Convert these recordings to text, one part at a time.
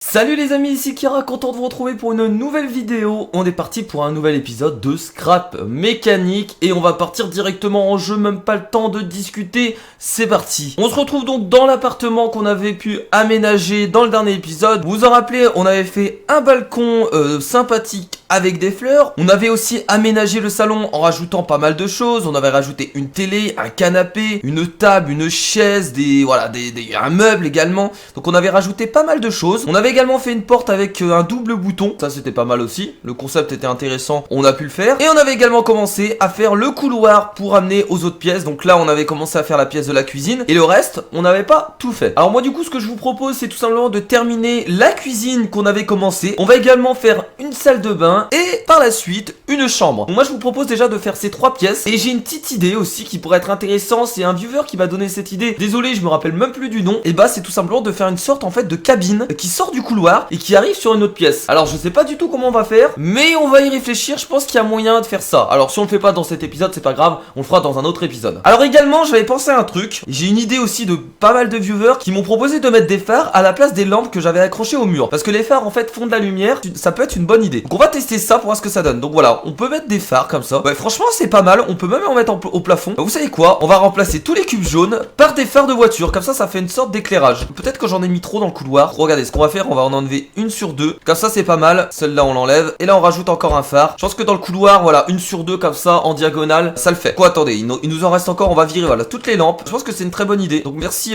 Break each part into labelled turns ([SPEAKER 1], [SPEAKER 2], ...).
[SPEAKER 1] Salut les amis, ici Kira, content de vous retrouver pour une nouvelle vidéo. On est parti pour un nouvel épisode de Scrap Mécanique et on va partir directement en jeu, même pas le temps de discuter, c'est parti. On se retrouve donc dans l'appartement qu'on avait pu aménager dans le dernier épisode. Vous vous en rappelez, on avait fait un balcon sympathique avec des fleurs. On avait aussi aménagé le salon en rajoutant pas mal de choses. On avait rajouté une télé, un canapé, une table, une chaise, un meuble également. Donc on avait rajouté pas mal de choses. On avait également fait une porte avec un double bouton, ça c'était pas mal aussi, le concept était intéressant, on a pu le faire. Et on avait également commencé à faire le couloir pour amener aux autres pièces, donc là on avait commencé à faire la pièce de la cuisine, et le reste, on n'avait pas tout fait. Alors moi du coup ce que je vous propose c'est tout simplement de terminer la cuisine qu'on avait commencé. On va également faire une salle de bain, et par la suite, une chambre. Donc moi je vous propose déjà de faire ces 3 pièces, et j'ai une petite idée aussi qui pourrait être intéressante, c'est un viewer qui m'a donné cette idée, désolé je me rappelle même plus du nom, et bah c'est tout simplement de faire une sorte en fait de cabine qui sort du couloir et qui arrive sur une autre pièce. Alors je sais pas du tout comment on va faire, mais on va y réfléchir, je pense qu'il y a moyen de faire ça. Alors si on le fait pas dans cet épisode, c'est pas grave, on le fera dans un autre épisode. Alors également, j'avais pensé à un truc, j'ai une idée aussi de pas mal de viewers qui m'ont proposé de mettre des phares à la place des lampes que j'avais accrochées au mur. Parce que les phares en fait font de la lumière, ça peut être une bonne idée. Donc on va tester ça pour voir ce que ça donne. Donc voilà, on peut mettre des phares comme ça. Ouais, franchement c'est pas mal, on peut même en mettre au plafond. Vous savez quoi, on va remplacer tous les cubes jaunes par des phares de voiture, comme ça ça fait une sorte d'éclairage. Peut-être que j'en ai mis trop dans le couloir. Regardez, ce qu'on va faire, on va en enlever une sur 2, comme ça c'est pas mal. Celle-là on l'enlève, et là on rajoute encore un phare. Je pense que dans le couloir, voilà, une sur 2 comme ça en diagonale, ça le fait. Quoi, attendez, il nous en reste encore, on va virer voilà toutes les lampes. Je pense que c'est une très bonne idée. Donc merci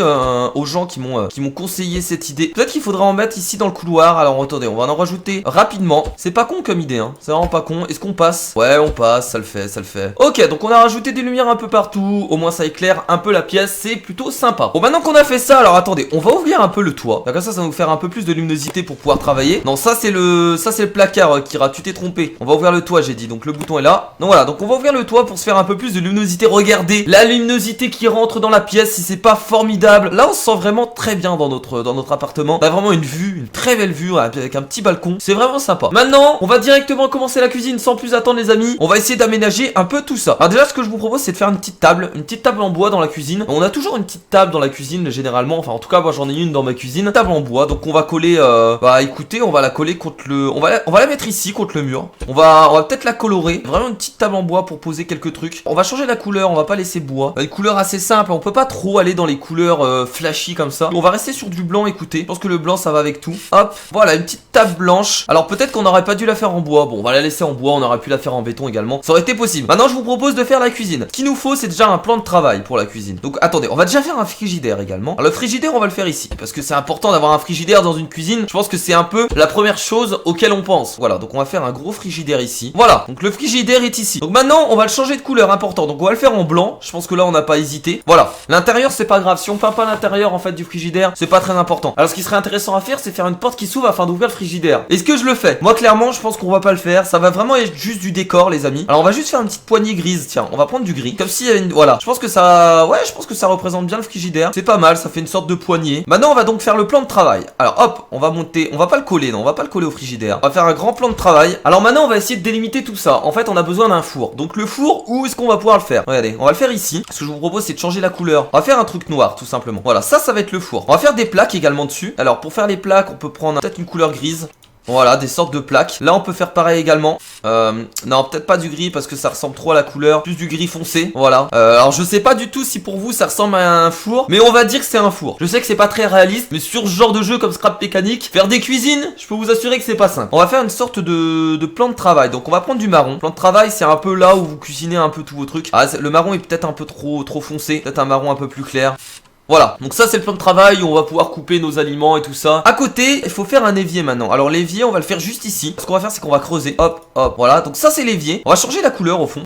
[SPEAKER 1] aux gens qui m'ont conseillé cette idée. Peut-être qu'il faudra en mettre ici dans le couloir. Alors attendez, on va en rajouter rapidement. C'est pas con comme idée, hein. C'est vraiment pas con. Est-ce qu'on passe? Ouais, on passe, ça le fait, ça le fait. Ok, donc on a rajouté des lumières un peu partout. Au moins ça éclaire un peu la pièce, c'est plutôt sympa. Bon, maintenant qu'on a fait ça, alors attendez, on va ouvrir un peu le toit. Comme ça va nous faire un peu plus de luminosité pour pouvoir travailler. Non, ça c'est le placard, Kira, tu t'es trompé. On va ouvrir le toit, j'ai dit, donc le bouton est là. Donc voilà, donc on va ouvrir le toit pour se faire un peu plus de luminosité. Regardez la luminosité qui rentre dans la pièce, si c'est pas formidable. Là on se sent vraiment très bien dans notre appartement. On a vraiment une vue, une très belle vue avec un petit balcon. C'est vraiment sympa. Maintenant, on va directement commencer la cuisine sans plus attendre les amis. On va essayer d'aménager un peu tout ça. Alors déjà ce que je vous propose c'est de faire une petite table en bois dans la cuisine. On a toujours une petite table dans la cuisine généralement, enfin en tout cas moi j'en ai une dans ma cuisine. Table en bois, donc on va coller bah écoutez, on va la coller contre le... On va la mettre ici contre le mur. On va peut-être la colorer. Vraiment une petite table en bois pour poser quelques trucs. On va changer la couleur, on va pas laisser bois. Une couleur assez simple, on peut pas trop aller dans les couleurs flashy comme ça. On va rester sur du blanc, écoutez. Je pense que le blanc ça va avec tout. Hop, voilà une petite table blanche. Alors peut-être qu'on aurait pas dû la faire en bois. Bon, on va la laisser en bois, on aurait pu la faire en béton également. Ça aurait été possible. Maintenant je vous propose de faire la cuisine. Ce qu'il nous faut c'est déjà un plan de travail pour la cuisine. Donc attendez, on va déjà faire un frigidaire également. Alors le frigidaire on va le faire ici. Parce que c'est important d'avoir un frigidaire dans une cuisine. Je pense que c'est un peu la première chose auquel on pense. Voilà, donc on va faire un gros frigidaire ici. Voilà, donc le frigidaire est ici. Donc maintenant on va le changer de couleur, important. Donc on va le faire en blanc. Je pense que là on n'a pas hésité. Voilà, l'intérieur c'est pas grave. Si on peint pas l'intérieur en fait du frigidaire, c'est pas très important. Alors ce qui serait intéressant à faire c'est faire une porte qui s'ouvre afin d'ouvrir le frigidaire. Est-ce que je le fais? Moi clairement je pense qu'on va pas le faire. Ça va vraiment être juste du décor les amis. Alors on va juste faire une petite poignée grise. Tiens, on va prendre du gris. Comme s'il y avait une... Voilà, je pense que ça... Ouais, je pense que ça représente bien le frigidaire. C'est pas mal, ça fait une sorte de poignée. Maintenant on va donc faire le plan de travail. Alors hop, on va monter... On va pas le coller, non, on va pas le coller au frigidaire. On va faire un grand plan de travail. Alors maintenant on va essayer de délimiter tout ça. En fait on a besoin d'un four. Donc le four, où est-ce qu'on va pouvoir le faire? Regardez, on va le faire ici. Ce que je vous propose c'est de changer la couleur. On va faire un truc noir tout simplement. Voilà, ça va être le four. On va faire des plaques également dessus. Alors pour faire les plaques on peut prendre peut-être une couleur grise. Voilà, des sortes de plaques. Là on peut faire pareil également. Non, peut-être pas du gris parce que ça ressemble trop à la couleur. Plus du gris foncé, voilà. Alors je sais pas du tout si pour vous ça ressemble à un four, mais on va dire que c'est un four. Je sais que c'est pas très réaliste, mais sur ce genre de jeu comme Scrap Mécanique, faire des cuisines, je peux vous assurer que c'est pas simple. On va faire une sorte de plan de travail. Donc on va prendre du marron. Plan de travail c'est un peu là où vous cuisinez un peu tous vos trucs. Ah, le marron est peut-être un peu trop foncé. Peut-être un marron un peu plus clair. Voilà, donc ça c'est le plan de travail où on va pouvoir couper nos aliments et tout ça. À côté, il faut faire un évier maintenant. Alors l'évier, on va le faire juste ici. Ce qu'on va faire, c'est qu'on va creuser. Hop, hop, voilà. Donc ça c'est l'évier. On va changer la couleur au fond.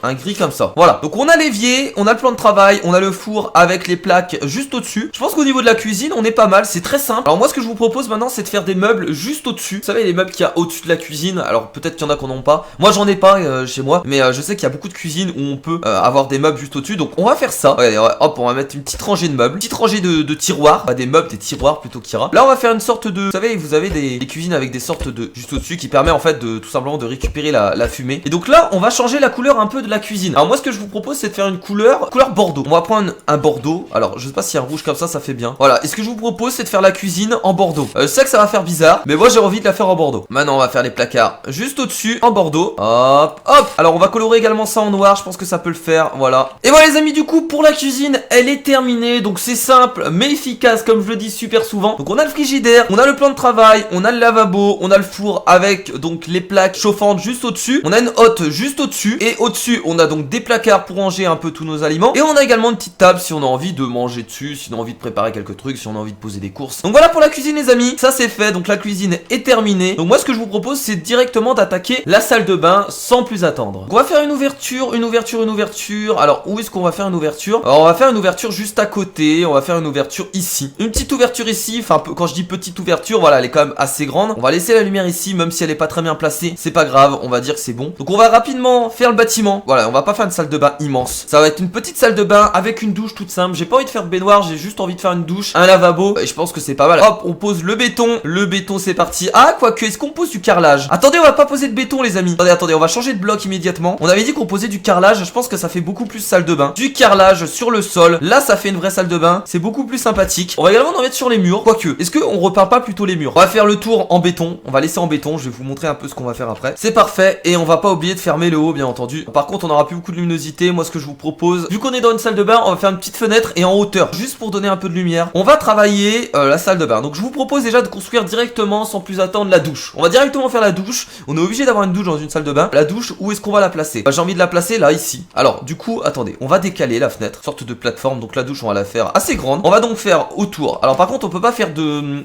[SPEAKER 1] Un gris comme ça, voilà. Donc on a l'évier, on a le plan de travail, on a le four avec les plaques juste au-dessus. Je pense qu'au niveau de la cuisine, on est pas mal, c'est très simple. Alors moi ce que je vous propose maintenant c'est de faire des meubles juste au-dessus. Vous savez les meubles qu'il y a au-dessus de la cuisine. Alors peut-être qu'il y en a qu'on n'en pas. Moi j'en ai pas chez moi, mais je sais qu'il y a beaucoup de cuisines où on peut avoir des meubles juste au-dessus. Donc on va faire ça. Regardez, hop, on va mettre une petite rangée de meubles, une petite rangée de tiroirs, pas des meubles, des tiroirs plutôt Kira. Là on va faire une sorte de, vous savez, vous avez des cuisines avec des sortes de juste au-dessus qui permet en fait de tout simplement de récupérer la fumée. Et donc là on va changer la couleur un peu de la cuisine. Alors moi ce que je vous propose c'est de faire une couleur bordeaux. On va prendre un bordeaux. Alors je sais pas si un rouge comme ça fait bien. Voilà, et ce que je vous propose c'est de faire la cuisine en bordeaux. Je sais que ça va faire bizarre, mais moi j'ai envie de la faire en bordeaux. Maintenant on va faire les placards juste au-dessus en bordeaux. Hop, hop. Alors on va colorer également ça en noir, je pense que ça peut le faire, voilà. Et voilà les amis, du coup pour la cuisine elle est terminée. Donc c'est simple mais efficace comme je le dis super souvent. Donc on a le frigidaire, on a le plan de travail, on a le lavabo, on a le four avec donc les plaques chauffantes juste au-dessus. On a une hotte juste au-dessus. Et au-dessus on a donc des placards pour ranger un peu tous nos aliments. Et on a également une petite table si on a envie de manger dessus, si on a envie de préparer quelques trucs, si on a envie de poser des courses. Donc voilà pour la cuisine les amis, ça c'est fait. Donc la cuisine est terminée. Donc moi ce que je vous propose c'est directement d'attaquer la salle de bain sans plus attendre. Donc, on va faire une ouverture. Alors où est-ce qu'on va faire une ouverture? Alors on va faire une ouverture juste à côté. On va faire une ouverture ici. Une petite ouverture ici. Enfin quand je dis petite ouverture, voilà, elle est quand même assez grande. On va laisser la lumière ici, même si elle est pas très bien placée. C'est pas grave, on va dire que c'est bon. Donc on va rapidement faire le bâtiment. Voilà, on va pas faire une salle de bain immense. Ça va être une petite salle de bain avec une douche toute simple. J'ai pas envie de faire de baignoire, j'ai juste envie de faire une douche, un lavabo. Et je pense que c'est pas mal. Hop, on pose le béton. Le béton c'est parti. Ah quoique, est-ce qu'on pose du carrelage? Attendez, on va pas poser de béton les amis. Attendez, on va changer de bloc immédiatement. On avait dit qu'on posait du carrelage, je pense que ça fait beaucoup plus salle de bain. Du carrelage sur le sol, là ça fait une vraie salle de bain. C'est beaucoup plus sympathique. On va également en mettre sur les murs. Quoique, est-ce qu'on repeint pas plutôt les murs? On va faire le tour en béton. On va laisser en béton, je vais vous montrer un peu ce qu'on va faire après. C'est parfait, et on va pas oublier de fermer le haut bien entendu. Par contre on aura plus beaucoup de luminosité. Moi ce que je vous propose, vu qu'on est dans une salle de bain, on va faire une petite fenêtre et en hauteur, juste pour donner un peu de lumière. On va travailler la salle de bain. Donc je vous propose déjà de construire directement sans plus attendre la douche. On va directement faire la douche. On est obligé d'avoir une douche dans une salle de bain. La douche, où est-ce qu'on va la placer? Bah, j'ai envie de la placer là, ici. Alors du coup, attendez, on va décaler la fenêtre, sorte de plateforme. Donc la douche on va la faire assez grande. On va donc faire autour. Alors par contre on peut pas faire de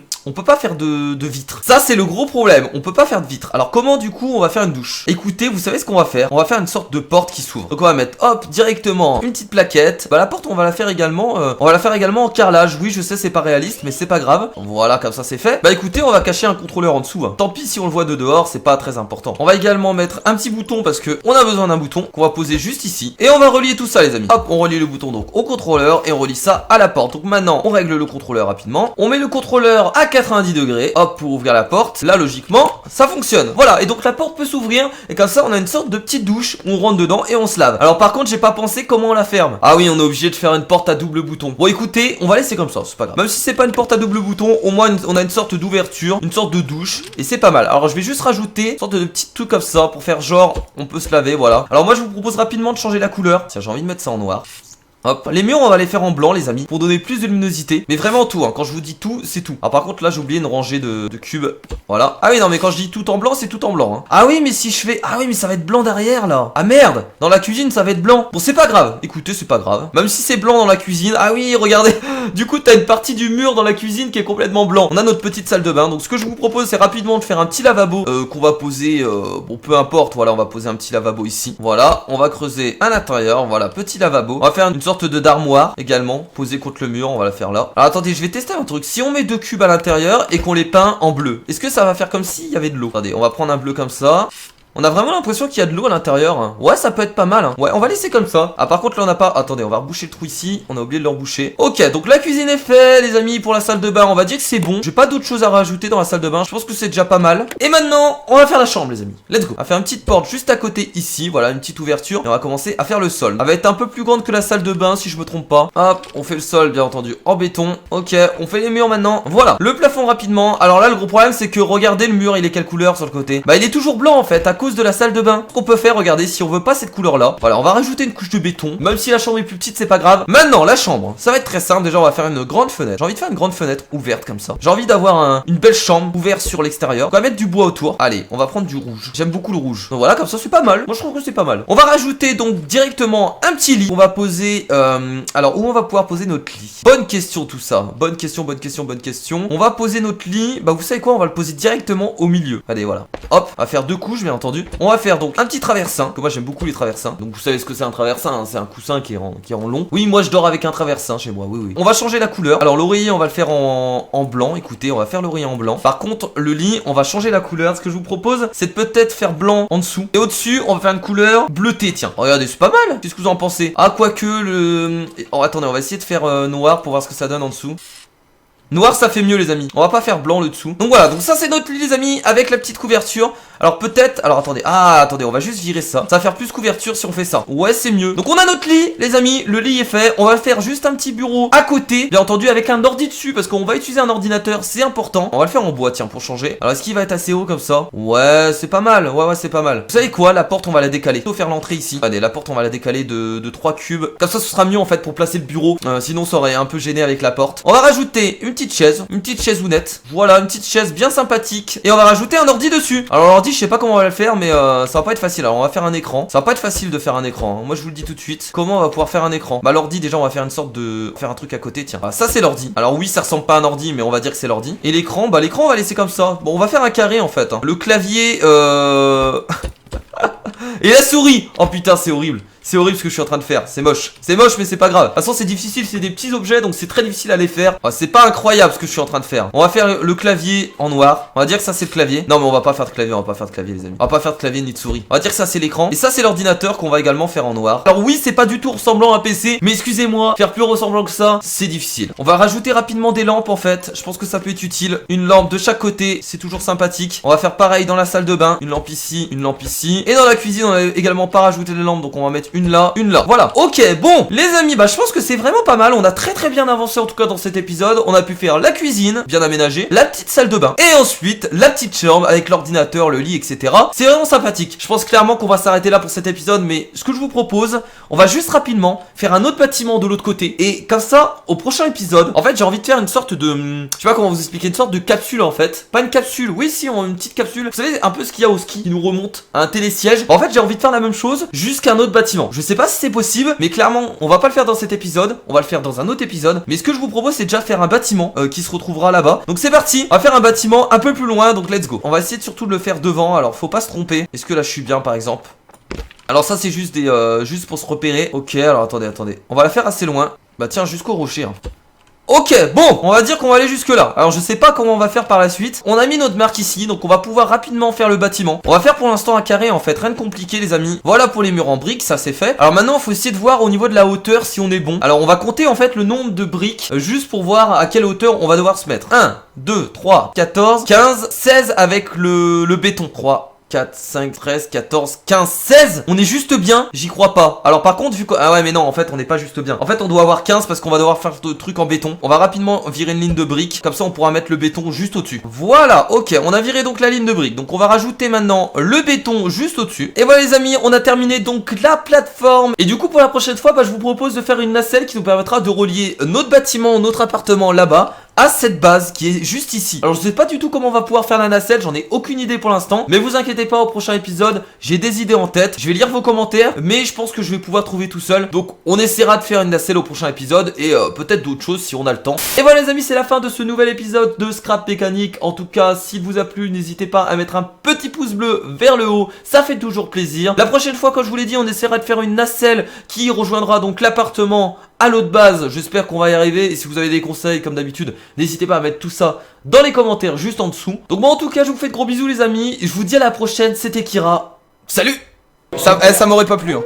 [SPEAKER 1] vitres. Ça c'est le gros problème, on peut pas faire de vitres. Alors comment du coup on va faire une douche? Écoutez, vous savez ce qu'on va faire? On va faire une sorte de porte qui s'ouvre. Donc on va mettre hop directement une petite plaquette. Bah la porte on va la faire également en carrelage. Oui je sais c'est pas réaliste mais c'est pas grave. Voilà, comme ça c'est fait. Bah écoutez, on va cacher un contrôleur en dessous hein. Tant pis si on le voit de dehors, c'est pas très important. On va également mettre un petit bouton parce que on a besoin d'un bouton qu'on va poser juste ici. Et on va relier tout ça les amis. Hop, on relie le bouton donc au contrôleur et on relie ça à la porte. Donc maintenant on règle le contrôleur rapidement. On met le contrôleur à 90 degrés. Hop, pour ouvrir la porte. Là logiquement ça fonctionne. Voilà, et donc la porte peut s'ouvrir. Et comme ça on a une sorte de petite douche. On rentre dedans et on se lave. Alors par contre j'ai pas pensé comment on la ferme. Ah oui, on est obligé de faire une porte à double bouton. Bon écoutez, on va laisser comme ça, c'est pas grave. Même si c'est pas une porte à double bouton, au moins on a une sorte d'ouverture, une sorte de douche. Et c'est pas mal. Alors je vais juste rajouter une sorte de petit truc comme ça pour faire genre on peut se laver, voilà. Alors moi je vous propose rapidement de changer la couleur. Tiens, j'ai envie de mettre ça en noir. Hop, les murs on va les faire en blanc les amis, pour donner plus de luminosité. Mais vraiment tout hein, quand je vous dis tout, c'est tout. Alors par contre là j'ai oublié une rangée de cubes. Voilà. Ah oui non mais quand je dis tout en blanc, c'est tout en blanc hein. Ah oui mais si je fais... Ah oui mais ça va être blanc derrière là. Ah merde, dans la cuisine ça va être blanc. Bon c'est pas grave, écoutez c'est pas grave. Même si c'est blanc dans la cuisine. Ah oui regardez. Du coup t'as une partie du mur dans la cuisine qui est complètement blanc. On a notre petite salle de bain. Donc ce que je vous propose c'est rapidement de faire un petit lavabo qu'on va poser, bon peu importe. Voilà, on va poser un petit lavabo ici. Voilà, on va creuser à l'intérieur. Voilà, petit lavabo. On va faire une sorte de d'armoire également, posée contre le mur. On va la faire là. Alors attendez, je vais tester un truc. Si on met deux cubes à l'intérieur et qu'on les peint en bleu, est-ce que ça va faire comme s'il y avait de l'eau? Attendez, on va prendre un bleu comme ça. On a vraiment l'impression qu'il y a de l'eau à l'intérieur hein. Ouais ça peut être pas mal hein. Ouais on va laisser comme ça. Ah par contre là on n'a pas... Attendez, on va reboucher le trou ici. On a oublié de le reboucher. Ok, donc la cuisine est faite les amis. Pour la salle de bain on va dire que c'est bon. J'ai pas d'autre chose à rajouter dans la salle de bain. Je pense que c'est déjà pas mal. Et maintenant on va faire la chambre les amis. Let's go. On va faire une petite porte juste à côté ici. Voilà, une petite ouverture. Et on va commencer à faire le sol. Elle va être un peu plus grande que la salle de bain si je me trompe pas. Hop, on fait le sol bien entendu en béton. Ok, on fait les murs maintenant. Voilà, le plafond rapidement. Alors là le gros problème c'est que regardez le mur, il est quelle couleur sur le côté? Bah il est toujours blanc en fait à cause de la salle de bain. Qu'on peut faire, regardez, si on veut pas cette couleur là, voilà, on va rajouter une couche de béton. Même si la chambre est plus petite, c'est pas grave. Maintenant la chambre, ça va être très simple. Déjà on va faire une grande fenêtre. J'ai envie de faire une grande fenêtre ouverte comme ça. J'ai envie d'avoir une belle chambre ouverte sur l'extérieur. On va mettre du bois autour. Allez, on va prendre du rouge. J'aime beaucoup le rouge. Donc voilà, comme ça c'est pas mal. Moi je trouve que c'est pas mal. On va rajouter donc directement un petit lit. On va poser alors où on va pouvoir poser notre lit? Bonne question tout ça. Bonne question. On va poser notre lit. Bah vous savez quoi, on va le poser directement au milieu. Allez voilà. Hop, on va faire deux couches bien entendu. On va faire donc un petit traversin, que moi j'aime beaucoup les traversins. Donc vous savez ce que c'est un traversin hein, c'est un coussin qui est en long. Oui, moi je dors avec un traversin chez moi, oui. On va changer la couleur. Alors l'oreiller on va le faire en blanc. Écoutez, on va faire l'oreiller en blanc. Par contre le lit on va changer la couleur. Ce que je vous propose c'est de peut-être faire blanc en dessous. Et au-dessus on va faire une couleur bleutée. Tiens, regardez, c'est pas mal. Qu'est-ce que vous en pensez? Ah quoique le... Oh attendez, on va essayer de faire noir pour voir ce que ça donne en dessous. Noir ça fait mieux les amis, on va pas faire blanc le dessous. Donc voilà, donc ça c'est notre lit les amis, avec la petite couverture. Alors peut-être, alors attendez, attendez, on va juste virer ça. Ça va faire plus couverture si on fait ça. Ouais c'est mieux. Donc on a notre lit les amis, le lit est fait. On va faire juste un petit bureau à côté, bien entendu avec un ordi dessus, parce qu'on va utiliser un ordinateur, c'est important. On va le faire en bois tiens pour changer. Alors est-ce qu'il va être assez haut comme ça? Ouais c'est pas mal, ouais c'est pas mal. Vous savez quoi, la porte on va la décaler. Il faut faire l'entrée ici. Allez la porte on va la décaler de 3 cubes. Comme ça ce sera mieux en fait pour placer le bureau. Sinon ça aurait un peu gêné avec la porte. On va rajouter une petite chaiseounette. Voilà, une petite chaise bien sympathique. Et on va rajouter un ordi dessus. Alors l'ordi je sais pas comment on va le faire, mais ça va pas être facile. Alors on va faire un écran. Ça va pas être facile de faire un écran, hein. Moi je vous le dis tout de suite. Comment on va pouvoir faire un écran? Bah l'ordi déjà on va faire une sorte de... faire un truc à côté, tiens. Ah, ça c'est l'ordi. Alors oui ça ressemble pas à un ordi, mais on va dire que c'est l'ordi. Et l'écran, bah l'écran on va laisser comme ça. Bon on va faire un carré en fait, hein. Le clavier et la souris. Oh putain c'est horrible. C'est horrible ce que je suis en train de faire, c'est moche mais c'est pas grave. De toute façon c'est difficile, c'est des petits objets donc c'est très difficile à les faire. C'est pas incroyable ce que je suis en train de faire. On va faire le clavier en noir. On va dire que ça c'est le clavier. Non mais on va pas faire de clavier, on va pas faire de clavier les amis. On va pas faire de clavier ni de souris. On va dire que ça c'est l'écran. Et ça c'est l'ordinateur qu'on va également faire en noir. Alors oui c'est pas du tout ressemblant à un PC, mais excusez-moi, faire plus ressemblant que ça, c'est difficile. On va rajouter rapidement des lampes en fait. Je pense que ça peut être utile. Une lampe de chaque côté, c'est toujours sympathique. On va faire pareil dans la salle de bain. Une lampe ici, une lampe ici. Et dans la cuisine on a également pas rajouté les lampes, donc on va mettre une là, une là. Voilà, ok, bon, les amis, bah je pense que c'est vraiment pas mal. On a très bien avancé en tout cas dans cet épisode. On a pu faire la cuisine, bien aménagée, la petite salle de bain, et ensuite la petite chambre avec l'ordinateur, le lit, etc. C'est vraiment sympathique. Je pense clairement qu'on va s'arrêter là pour cet épisode, mais ce que je vous propose, on va juste rapidement faire un autre bâtiment de l'autre côté. Et comme ça, au prochain épisode, en fait j'ai envie de faire une sorte de... je sais pas comment vous expliquer, une sorte de capsule en fait. Pas une capsule, oui si, on a une petite capsule. Vous savez un peu ce qu'il y a au ski qui nous remonte à un télésiège. En fait j'ai envie de faire la même chose, jusqu'à un autre bâtiment. Je sais pas si c'est possible, mais clairement on va pas le faire dans cet épisode, on va le faire dans un autre épisode. Mais ce que je vous propose c'est déjà faire un bâtiment qui se retrouvera là-bas. Donc c'est parti, on va faire un bâtiment un peu plus loin, donc let's go. On va essayer surtout de le faire devant, alors faut pas se tromper. Est-ce que là je suis bien par exemple? Alors ça c'est juste des juste pour se repérer. Ok, alors attendez, on va la faire assez loin. Bah tiens, jusqu'au rocher hein. Ok, bon, on va dire qu'on va aller jusque là. Alors je sais pas comment on va faire par la suite. On a mis notre marque ici, donc on va pouvoir rapidement faire le bâtiment. On va faire pour l'instant un carré en fait, rien de compliqué les amis. Voilà pour les murs en briques, ça c'est fait. Alors maintenant il faut essayer de voir au niveau de la hauteur si on est bon. Alors on va compter en fait le nombre de briques, juste pour voir à quelle hauteur on va devoir se mettre. 1, 2, 3, 14, 15, 16 avec le béton. 3, 4, 5, 13, 14, 15, 16. On est juste bien, j'y crois pas. Alors par contre vu que... ah ouais mais non en fait on n'est pas juste bien. En fait on doit avoir 15 parce qu'on va devoir faire de trucs en béton. On va rapidement virer une ligne de briques. Comme ça on pourra mettre le béton juste au-dessus. Voilà, ok, on a viré donc la ligne de briques. Donc on va rajouter maintenant le béton juste au-dessus. Et voilà les amis, on a terminé donc la plateforme. Et du coup pour la prochaine fois, bah, je vous propose de faire une nacelle qui nous permettra de relier notre bâtiment, notre appartement là-bas à cette base qui est juste ici. Alors je sais pas du tout comment on va pouvoir faire la nacelle, j'en ai aucune idée pour l'instant, mais vous inquiétez pas, au prochain épisode j'ai des idées en tête. Je vais lire vos commentaires, mais je pense que je vais pouvoir trouver tout seul. Donc on essaiera de faire une nacelle au prochain épisode et peut-être d'autres choses si on a le temps. Et voilà les amis, c'est la fin de ce nouvel épisode de Scrap Mécanique. En tout cas, s'il vous a plu, n'hésitez pas à mettre un petit pouce bleu vers le haut, ça fait toujours plaisir. La prochaine fois, comme je vous l'ai dit, on essaiera de faire une nacelle qui rejoindra donc l'appartement à l'autre base. J'espère qu'on va y arriver. Et si vous avez des conseils comme d'habitude, n'hésitez pas à mettre tout ça dans les commentaires juste en dessous. Donc moi en tout cas je vous fais de gros bisous les amis. Je vous dis à la prochaine, c'était Kira. Salut. Ça m'aurait pas plu hein.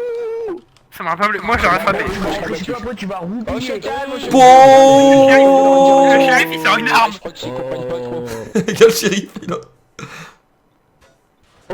[SPEAKER 2] Ça m'a pas plu, moi j'aurais frappé.
[SPEAKER 1] Bon.
[SPEAKER 2] Le shérif il sort une arme.
[SPEAKER 1] Quel shérif il a...